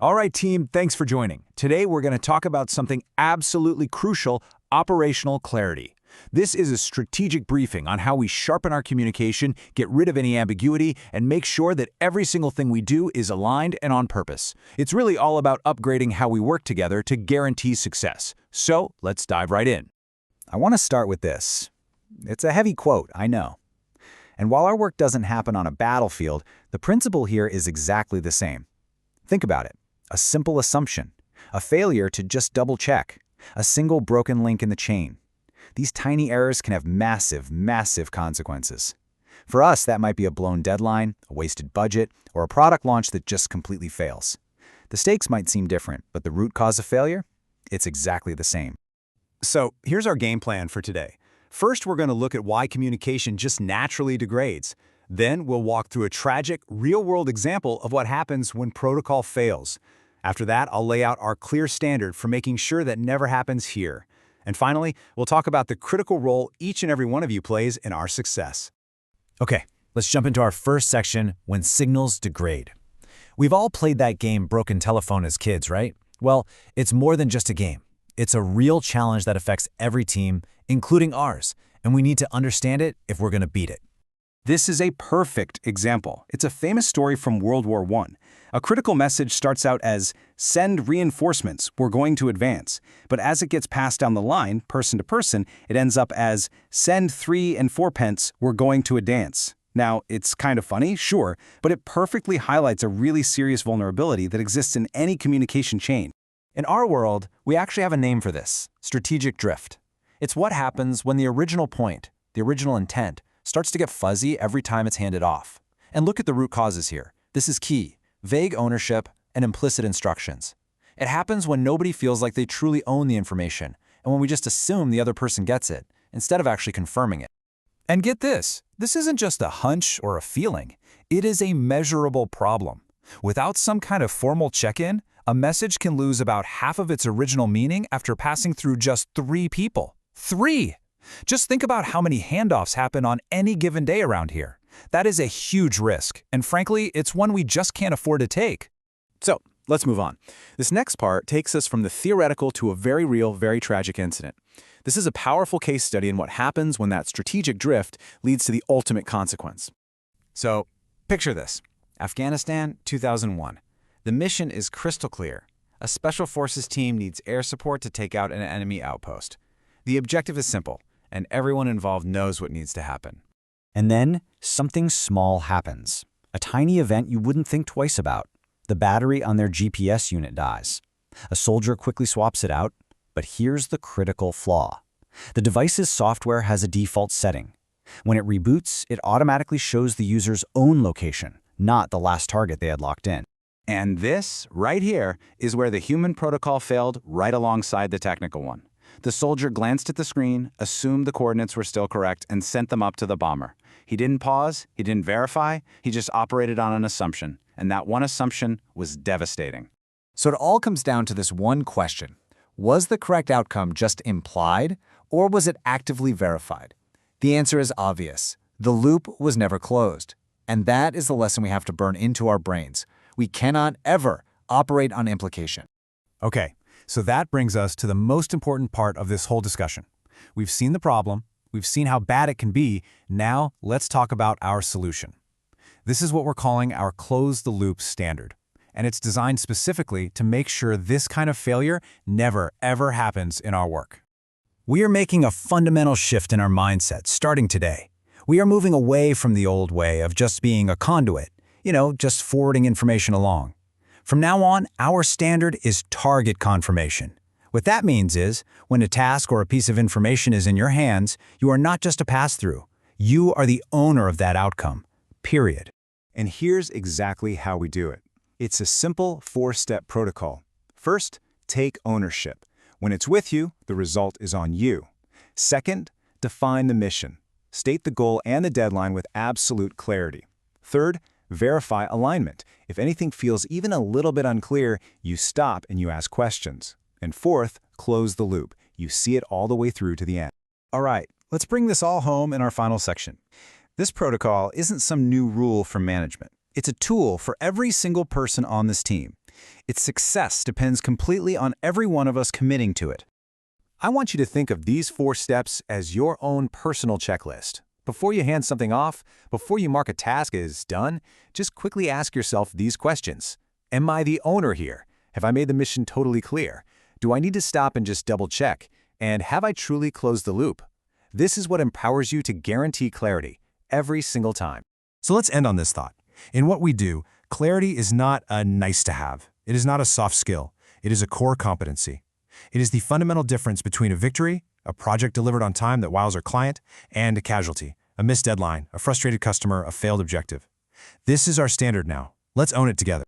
All right, team, thanks for joining. Today, we're going to talk about something absolutely crucial, operational clarity. This is a strategic briefing on how we sharpen our communication, get rid of any ambiguity, and make sure that every single thing we do is aligned and on purpose. It's really all about upgrading how we work together to guarantee success. So, let's dive right in. I want to start with this. It's a heavy quote, I know. And while our work doesn't happen on a battlefield, the principle here is exactly the same. Think about it. A simple assumption, a failure to just double-check, a single broken link in the chain. These tiny errors can have massive, massive consequences. For us, that might be a blown deadline, a wasted budget, or a product launch that just completely fails. The stakes might seem different, but the root cause of failure? It's exactly the same. So, here's our game plan for today. First, we're going to look at why communication just naturally degrades. Then, we'll walk through a tragic, real-world example of what happens when protocol fails. After that, I'll lay out our clear standard for making sure that never happens here. And finally, we'll talk about the critical role each and every one of you plays in our success. Okay, let's jump into our first section, when signals degrade. We've all played that game Broken Telephone as kids, right? Well, it's more than just a game. It's a real challenge that affects every team, including ours, and we need to understand it if we're going to beat it. This is a perfect example. It's a famous story from World War I. A critical message starts out as, "Send reinforcements, we're going to advance." But as it gets passed down the line, person to person, it ends up as, "Send 3 and 4 pence, we're going to advance." Now, it's kind of funny, sure, but it perfectly highlights a really serious vulnerability that exists in any communication chain. In our world, we actually have a name for this: strategic drift. It's what happens when the original point, the original intent, starts to get fuzzy every time it's handed off. And look at the root causes here. This is key: vague ownership and implicit instructions. It happens when nobody feels like they truly own the information, and when we just assume the other person gets it, instead of actually confirming it. And get this isn't just a hunch or a feeling. It is a measurable problem. Without some kind of formal check-in, a message can lose about half of its original meaning after passing through just 3 people. 3! Just think about how many handoffs happen on any given day around here. That is a huge risk, and frankly, it's one we just can't afford to take. So, let's move on. This next part takes us from the theoretical to a very real, very tragic incident. This is a powerful case study in what happens when that strategic drift leads to the ultimate consequence. So, picture this. Afghanistan, 2001. The mission is crystal clear. A special forces team needs air support to take out an enemy outpost. The objective is simple, and everyone involved knows what needs to happen. And then, something small happens. A tiny event you wouldn't think twice about. The battery on their GPS unit dies. A soldier quickly swaps it out, but here's the critical flaw. The device's software has a default setting. When it reboots, it automatically shows the user's own location, not the last target they had locked in. And this, right here, is where the human protocol failed right alongside the technical one. The soldier glanced at the screen, assumed the coordinates were still correct, and sent them up to the bomber. He didn't pause, he didn't verify, he just operated on an assumption. And that one assumption was devastating. So it all comes down to this one question. Was the correct outcome just implied, or was it actively verified? The answer is obvious. The loop was never closed. And that is the lesson we have to burn into our brains. We cannot ever operate on implication. Okay, so that brings us to the most important part of this whole discussion. We've seen the problem, we've seen how bad it can be, now let's talk about our solution. This is what we're calling our close-the-loop standard, and it's designed specifically to make sure this kind of failure never, ever happens in our work. We are making a fundamental shift in our mindset starting today. We are moving away from the old way of just being a conduit, just forwarding information along. From now on, our standard is target confirmation. What that means is, when a task or a piece of information is in your hands, you are not just a pass-through. You are the owner of that outcome, period. And here's exactly how we do it. It's a simple 4-step protocol. First, take ownership. When it's with you, the result is on you. Second, define the mission. State the goal and the deadline with absolute clarity. Third, verify alignment. If anything feels even a little bit unclear, you stop and you ask questions. And fourth, close the loop. You see it all the way through to the end. All right, let's bring this all home in our final section. This protocol isn't some new rule for management. It's a tool for every single person on this team. Its success depends completely on every one of us committing to it. I want you to think of these 4 steps as your own personal checklist. Before you hand something off, before you mark a task as done, just quickly ask yourself these questions. Am I the owner here? Have I made the mission totally clear? Do I need to stop and just double-check? And have I truly closed the loop? This is what empowers you to guarantee clarity every single time. So let's end on this thought. In what we do, clarity is not a nice-to-have. It is not a soft skill. It is a core competency. It is the fundamental difference between a victory, a project delivered on time that wows our client, and a casualty, a missed deadline, a frustrated customer, a failed objective. This is our standard now. Let's own it together.